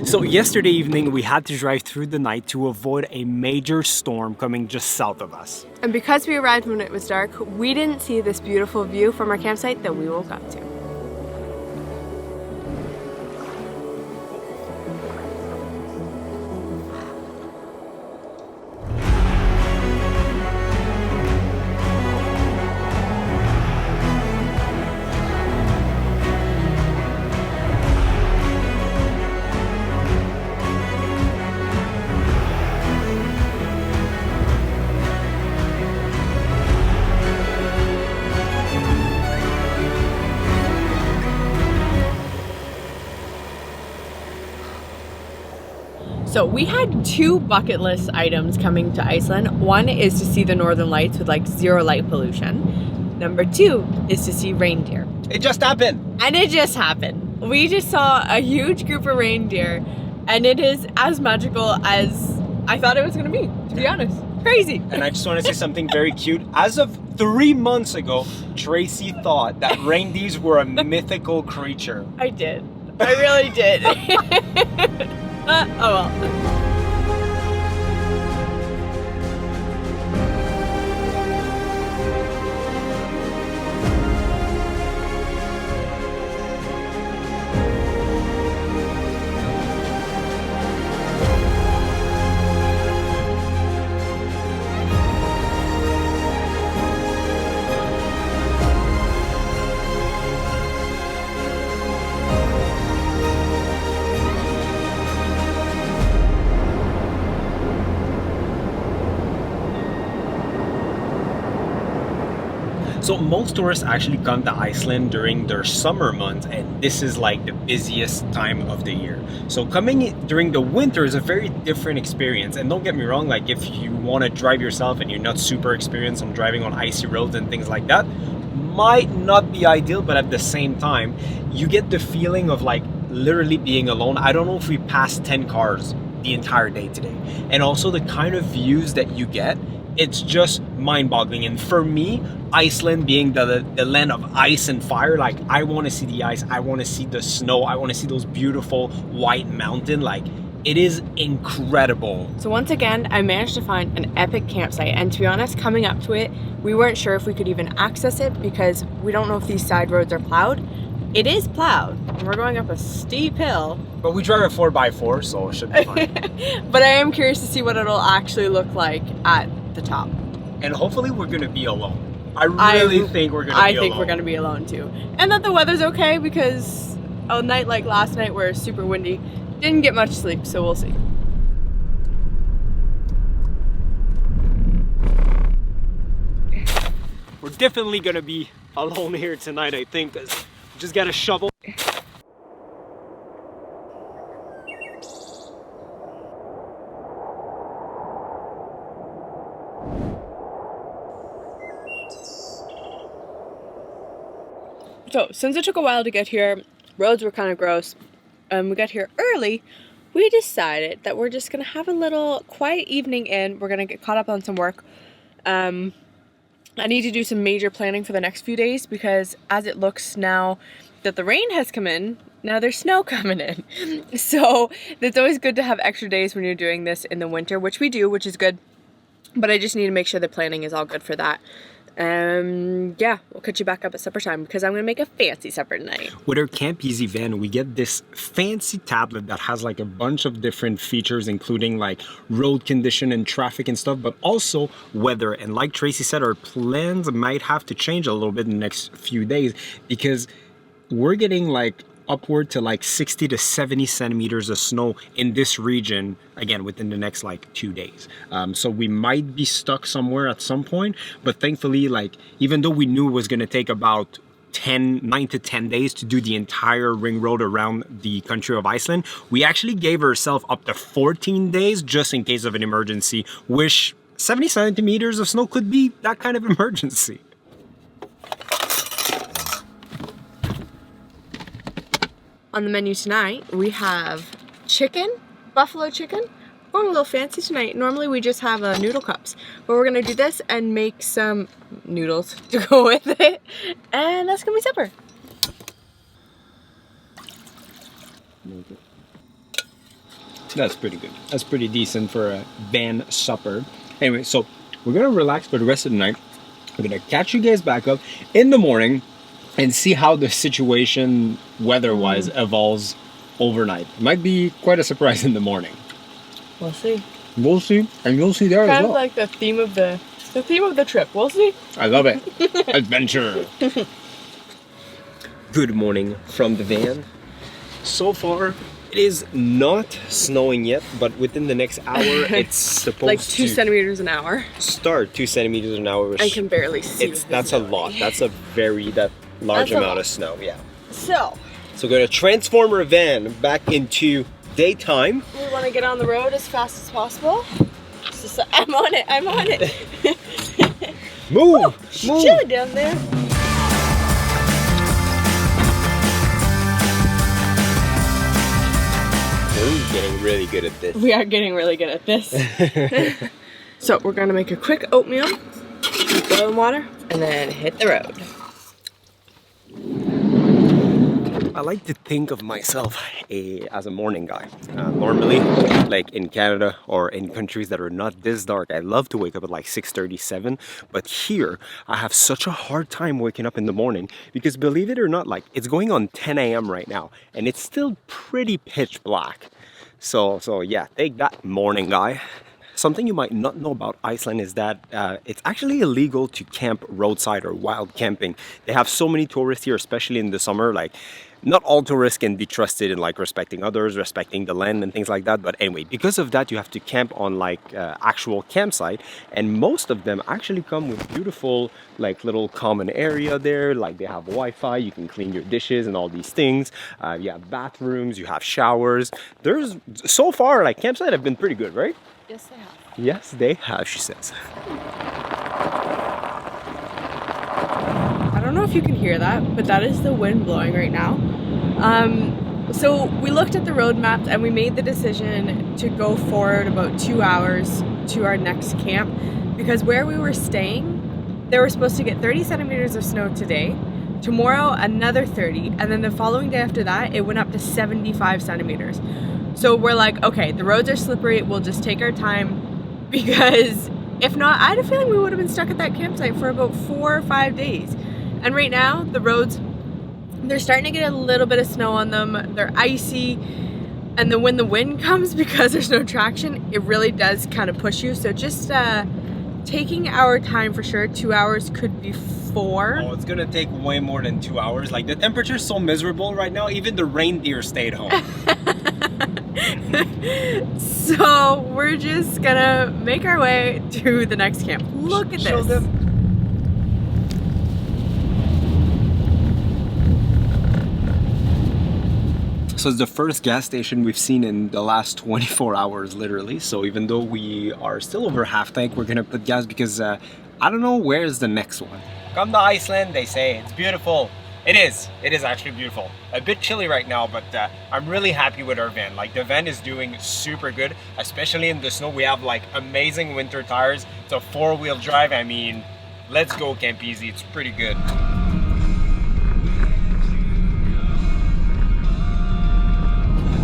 So yesterday evening we had to drive through the night to avoid a major storm coming just south of us. And because we arrived when it was dark, we didn't see this beautiful view from our campsite that we woke up to. So we had two bucket list items coming to Iceland. One is to see the Northern Lights with like zero light pollution. Number two is to see reindeer. It just happened! And it just happened. We just saw a huge group of reindeer and it is as magical as I thought it was gonna be, to be honest. Crazy. And I just want to say something very cute. As of 3 months ago, Tracy thought that reindeers were a mythical creature. I did. I really did. Oh well. So most tourists actually come to Iceland during their summer months, and this is like the busiest time of the year. So coming during the winter is a very different experience. And don't get me wrong, like if you want to drive yourself and you're not super experienced on driving on icy roads and things like that, might not be ideal, but at the same time, you get the feeling of like literally being alone. I don't know if we passed 10 cars the entire day today. And also the kind of views that you get, it's just mind-boggling. And for me, Iceland being the land of ice and fire, like I want to see the ice, I want to see the snow, I want to see those beautiful white mountains. Like it is incredible. So once again, I managed to find an epic campsite, and to be honest, coming up to it, we weren't sure if we could even access it because we don't know if these side roads are plowed. It is plowed, and we're going up a steep hill. But we drive a 4x4, so it should be fine. But I am curious to see what it'll actually look like at the top. And hopefully we're gonna be alone. I really think we're gonna be alone. I think we're gonna be alone too. And that the weather's okay because a night like last night where it's super windy, didn't get much sleep, so we'll see. We're definitely gonna be alone here tonight, I think, because we just got a shovel. So, since it took a while to get here, roads were kind of gross, and we got here early, we decided that we're just going to have a little quiet evening in. We're going to get caught up on some work. I need to do some major planning for the next few days because as it looks now that the rain has come in, now there's snow coming in. So, it's always good to have extra days when you're doing this in the winter, which we do, which is good. But I just need to make sure the planning is all good for that. Yeah, we'll catch you back up at supper time because I'm gonna make a fancy supper tonight. With our Camp Easy van, we get this fancy tablet that has like a bunch of different features, including like road condition and traffic and stuff, but also weather. And like Tracy said, our plans might have to change a little bit in the next few days because we're getting like upward to like 60 to 70 centimeters of snow in this region, again, within the next like 2 days. So we might be stuck somewhere at some point, but thankfully, like, even though we knew it was gonna take about 9 to 10 days to do the entire ring road around the country of Iceland, we actually gave ourselves up to 14 days just in case of an emergency, which 70 centimeters of snow could be that kind of emergency. On the menu tonight, we have chicken, buffalo chicken. We're going a little fancy tonight. Normally we just have noodle cups, but we're gonna do this and make some noodles to go with it. And that's gonna be supper. That's pretty good. That's pretty decent for a van supper. Anyway, so we're gonna relax for the rest of the night. We're gonna catch you guys back up in the morning and see how the situation weather-wise evolves overnight. It might be quite a surprise in the morning. We'll see. We'll see, and you'll see there as Kind well. of like the theme of the trip. We'll see. I love it. Adventure. Good morning from the van. So far, it is not snowing yet, but within the next hour, it's supposed Like to 2 centimeters an hour. start 2 centimeters an hour. I can barely see. That's a lot. That's a very large amount of snow. Yeah. So we're gonna transform our van back into daytime. we want to get on the road as fast as possible. I'm on it. I'm on it. Move! Move. Chilly down there. We're getting really good at this. We are getting really good at this. So we're gonna make a quick oatmeal, boil in water, and then hit the road. I like to think of myself as a morning guy. Normally, like in Canada or in countries that are not this dark, I love to wake up at like 6:37. But here, I have such a hard time waking up in the morning because believe it or not, like it's going on 10 a.m. right now and it's still pretty pitch black. So yeah, take that, morning guy. Something you might not know about Iceland is that it's actually illegal to camp roadside or wild camping. They have so many tourists here, especially in the summer. Like, not all tourists can be trusted in like respecting others, respecting the land and things like that. But anyway, because of that, you have to camp on like actual campsite. And most of them actually come with beautiful like little common area there. Like they have Wi-Fi, you can clean your dishes and all these things. You have bathrooms, you have showers. There's, so far, like campsite have been pretty good, right? Yes, they have. Yes, they have, she says. I don't know if you can hear that, but that is the wind blowing right now. So we looked at the road maps and we made the decision to go forward about 2 hours to our next camp because where we were staying, they were supposed to get 30 centimeters of snow today, tomorrow another 30, and then the following day after that, it went up to 75 centimeters. So we're like, okay, the roads are slippery, we'll just take our time because if not, I had a feeling we would have been stuck at that campsite for about 4 or 5 days. And right now, the roads, they're starting to get a little bit of snow on them. They're icy. And then when the wind comes, because there's no traction, it really does kind of push you. So just taking our time for sure. 2 hours could be 4. Oh, it's gonna take way more than 2 hours. Like the temperature's so miserable right now, even the reindeer stayed home. So we're just gonna make our way to the next camp. Look at Show this. them. So it's the first gas station we've seen in the last 24 hours, literally. So even though we are still over half tank, we're gonna put gas because I don't know where's the next one. Come to Iceland, they say. It's beautiful. It is actually beautiful. A bit chilly right now, but I'm really happy with our van. Like the van is doing super good, especially in the snow. We have like amazing winter tires. It's a 4-wheel drive. I mean, let's go Camp Easy. It's pretty good.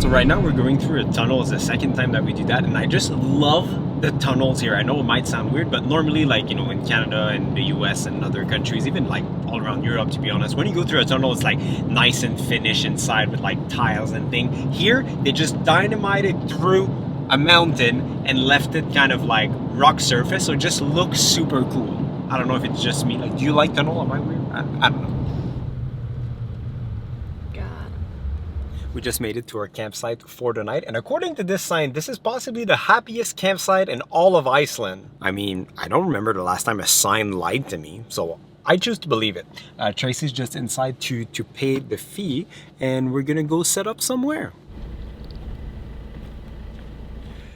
So right now we're going through a tunnel. It's the second time that we do that, and I just love the tunnels here. I know it might sound weird, but normally, like, you know, in Canada and the US and other countries, even like all around Europe, to be honest, when you go through a tunnel, it's like nice and finished inside with like tiles and thing. Here, they just dynamited through a mountain and left it kind of like rock surface, so it just looks super cool. I don't know if it's just me. Like, do you like tunnel? Am I weird? I don't know. We just made it to our campsite for the night, and according to this sign, this is possibly the happiest campsite in all of Iceland. I mean, I don't remember the last time a sign lied to me, so I choose to believe it. Tracy's just inside to pay the fee, and we're gonna go set up somewhere.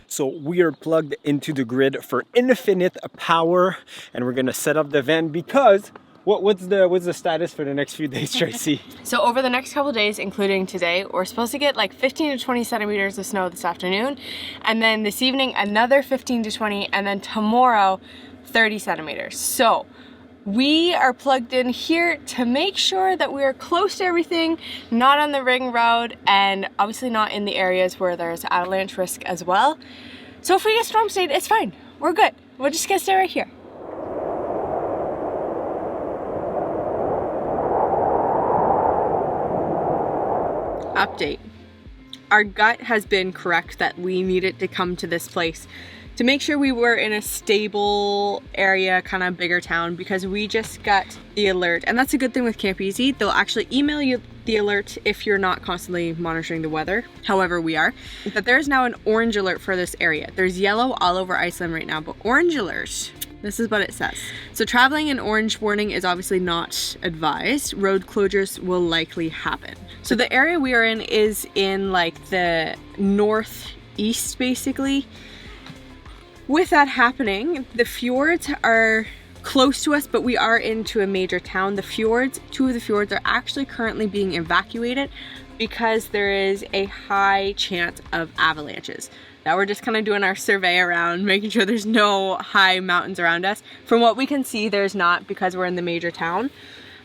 So we are plugged into the grid for infinite power, and we're gonna set up the van because what's the status for the next few days, Tracy? So over the next couple days, including today, we're supposed to get like 15 to 20 centimeters of snow this afternoon, and then this evening another 15 to 20, and then tomorrow 30 centimeters. So We are plugged in here to make sure that we are close to everything, not on the ring road, and obviously not in the areas where there's avalanche risk as well. So if we get storm stayed, it's fine. We're good. We're just gonna stay right here. Update. Our gut has been correct that we needed to come to this place to make sure we were in a stable area, kind of bigger town, because we just got the alert. And that's a good thing with Camp Easy. They'll actually email you the alert if you're not constantly monitoring the weather. However, we are. But there's now an orange alert for this area. There's yellow all over Iceland right now, but orange alert. This is what it says. So traveling in orange warning is obviously not advised. Road closures will likely happen. So the area we are in is in like the northeast, basically. With that happening, the fjords are close to us, but we are into a major town. The fjords, two of the fjords are actually currently being evacuated because there is a high chance of avalanches. Now we're just kind of doing our survey around, making sure there's no high mountains around us. From what we can see, there's not because we're in the major town.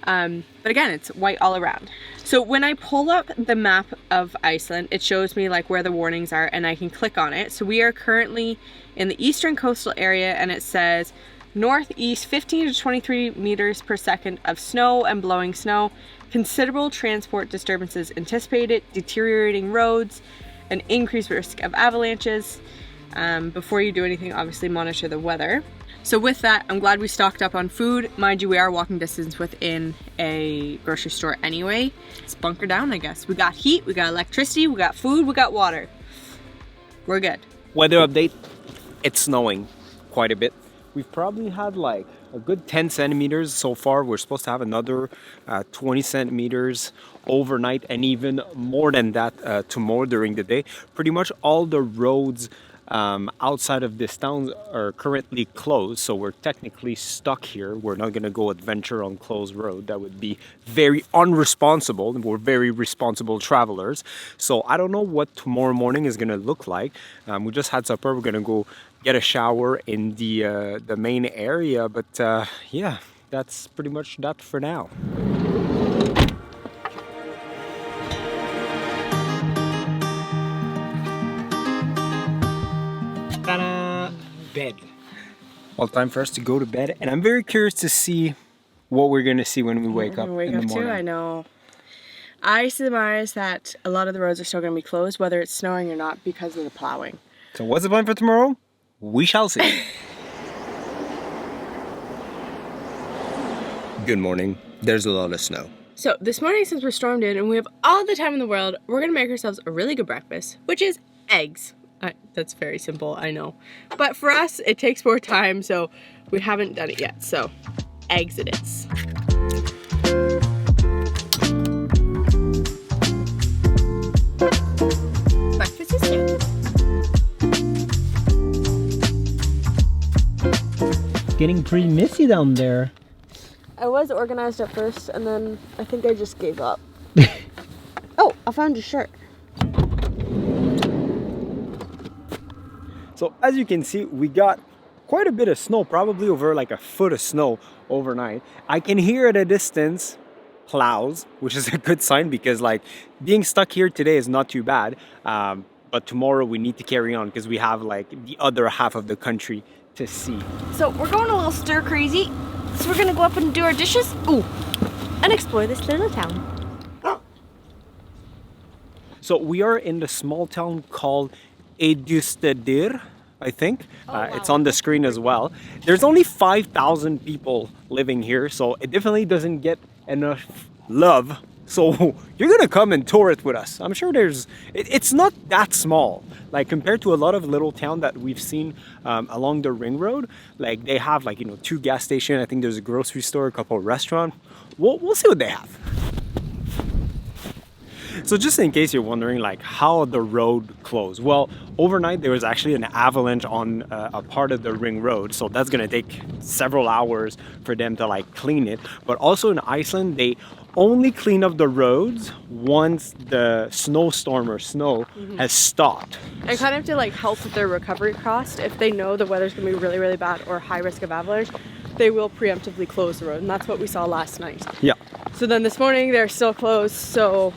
But again, it's white all around. So when I pull up the map of Iceland, it shows me like where the warnings are and I can click on it. So we are currently in the eastern coastal area and it says northeast 15 to 23 meters per second of snow and blowing snow, considerable transport disturbances anticipated, deteriorating roads, an increased risk of avalanches. Before you do anything, obviously monitor the weather. So with that, I'm glad we stocked up on food. Mind you, we are walking distance within a grocery store anyway. It's bunker down, I guess. We got heat, we got electricity, we got food, we got water. We're good. Weather update, it's snowing quite a bit. We've probably had like a good 10 centimeters so far. We're supposed to have another 20 centimeters overnight and even more than that tomorrow during the day. Pretty much all the roads outside of this town are currently closed, so we're technically stuck here. We're not going to go adventure on closed road. That would be very unresponsible, and we're very responsible travelers. So I don't know what tomorrow morning is going to look like. We just had supper. We're going to go get a shower in the main area, but yeah, that's pretty much that for now. Ta-da! Bed. Well, time for us to go to bed, and I'm very curious to see what we're gonna see when we wake up in the morning. I know. I surmise that a lot of the roads are still gonna be closed, whether it's snowing or not, because of the plowing. So what's the plan for tomorrow? We shall see. Good morning. There's a lot of snow. So this morning, since we're stormed in and we have all the time in the world, we're gonna make ourselves a really good breakfast, which is eggs. That's very simple, I know. But for us, it takes more time, so we haven't done it yet. So, eggs it is. Breakfast is here. Getting pretty messy down there. I was organized at first, and then I think I just gave up. Oh, I found your shirt. So as you can see, we got quite a bit of snow, probably over like a foot of snow overnight. I can hear at a distance clouds, which is a good sign because like being stuck here today is not too bad. But tomorrow we need to carry on because we have like the other half of the country to see. So we're going a little stir crazy. So we're gonna go up and do our dishes. Ooh, and explore this little town. So we are in the small town called Egilsstaðir, I think. Wow. It's on the screen as well. There's only 5,000 people living here, so it definitely doesn't get enough love. So you're gonna come and tour it with us. I'm sure it's not that small. Like compared to a lot of little town that we've seen along the ring road, like they have like, 2 gas stations. I think there's a grocery store, a couple of restaurants. We'll see what they have. So just in case you're wondering like how the road closed, well, overnight there was actually an avalanche on a part of the ring road, so that's gonna take several hours for them to like clean it. But also in Iceland, they only clean up the roads once the snowstorm or snow has stopped. And kind of to like help with their recovery cost, if they know the weather's gonna be really, really bad or high risk of avalanche, they will preemptively close the road, and that's what we saw last night. Yeah. So then this morning they're still closed, so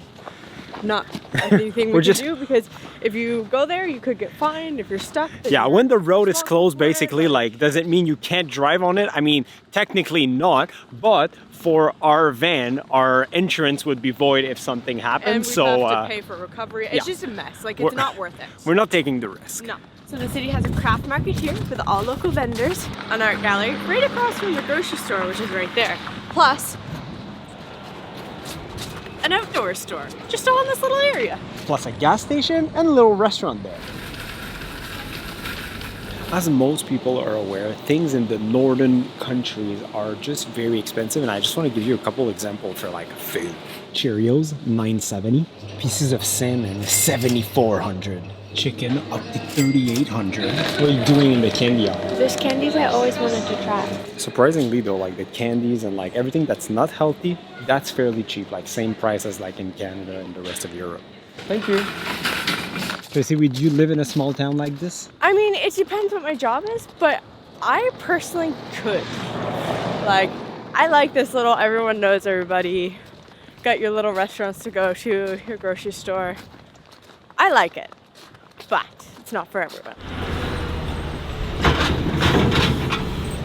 not anything we can do, because if you go there you could get fined if you're stuck. Yeah, when the road is closed, basically, like, does it mean you can't drive on it? I mean, technically not, but for our van, our insurance would be void if something happened. And so we have to pay for recovery. It's just a mess. Like, it's not worth it. We're not taking the risk. No. So the city has a craft market here with all local vendors, an art gallery right across from the grocery store, which is right there. Plus an outdoor store, just all in this little area. Plus a gas station and a little restaurant there. As most people are aware, things in the northern countries are just very expensive, and I just want to give you a couple examples for like food. Cheerios, $9.70. Pieces of salmon, $7,400. Chicken up to $3,800. What are you doing in the candy aisle? There's candies I always wanted to try. Surprisingly though, like the candies and like everything that's not healthy, that's fairly cheap, like same price as like in Canada and the rest of Europe. Thank you. Tracy, would you live in a small town like this? I mean, it depends what my job is, but I personally could. Like, I like this little, everyone knows everybody, got your little restaurants to go to, your grocery store. I like it, but it's not for everyone.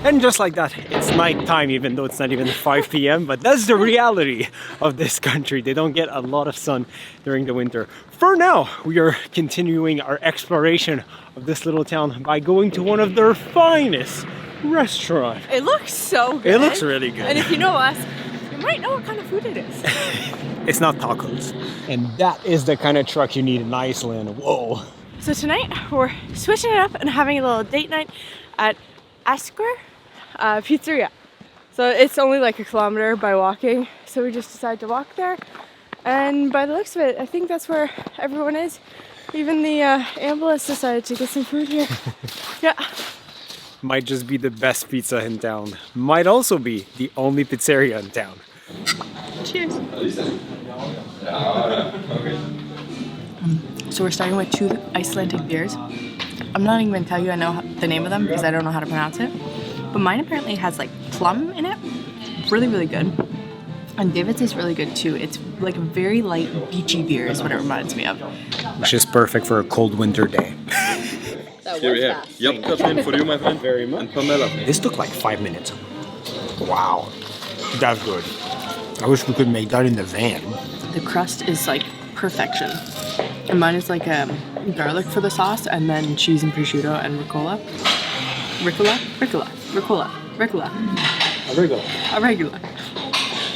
And just like that, it's nighttime, even though it's not even 5 p.m. But that's the reality of this country. They don't get a lot of sun during the winter. For now, we are continuing our exploration of this little town by going to one of their finest restaurants. It looks so good. It looks really good. And if you know us, you might know what kind of food it is. It's not tacos. And that is the kind of truck you need in Iceland. Whoa. So tonight, we're switching it up and having a little date night at Asker Pizzeria. So it's only like 1 kilometer by walking, so we just decided to walk there, and by the looks of it I think that's where everyone is. Even the ambulance decided to get some food here. Yeah. Might just be the best pizza in town. Might also be the only pizzeria in town. Cheers. So we're starting with 2 Icelandic beers. I'm not even gonna tell you I know the name of them because I don't know how to pronounce it. But mine apparently has like plum in it. Really, really good. And David's is really good too. It's like a very light beachy beer is what it reminds me of. Which is perfect for a cold winter day. Here we have Yum Katlin for you, my friend. Very much. And Pamela. This took like 5 minutes. Wow. That's good. I wish we could make that in the van. The crust is like perfection. And mine is like garlic for the sauce, and then cheese and prosciutto and ricotta. Ricotta. Arugula.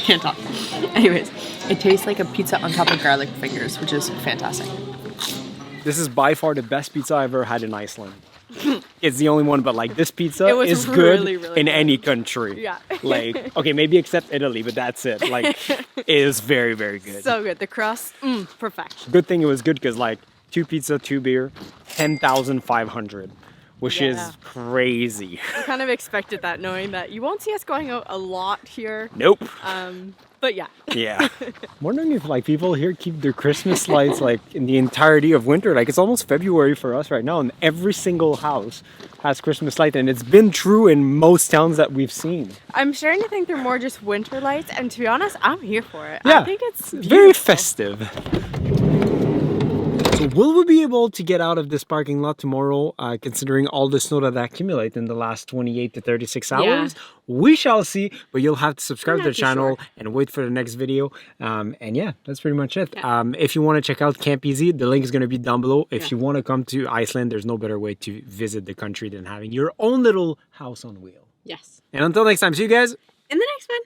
Can't talk. Anyways, it tastes like a pizza on top of garlic fingers, which is fantastic. This is by far the best pizza I've ever had in Iceland. It's the only one, but like this pizza is really, good really in good. any country. Yeah. Like, okay, maybe except Italy, but that's it. Like, it is very, very good. So good. The crust, perfection. Good thing it was good because like 2 pizza, 2 beer, 10,500, which is crazy. I kind of expected that, knowing that you won't see us going out a lot here. Nope. But yeah. Yeah. I'm wondering if like people here keep their Christmas lights like in the entirety of winter. Like it's almost February for us right now, and every single house has Christmas light, and it's been true in most towns that we've seen. I'm starting to think they're more just winter lights, and to be honest, I'm here for it. Yeah. I think it's very festive. So will we be able to get out of this parking lot tomorrow, considering all the snow that accumulated in the last 28 to 36 hours? Yeah. We shall see, but you'll have to subscribe to the not too channel sure. and wait for the next video. And yeah, that's pretty much it. Yeah. If you want to check out Camp Easy, the link is going to be down below. If you want to come to Iceland, there's no better way to visit the country than having your own little house on wheel. Yes. And until next time, see you guys. In the next one.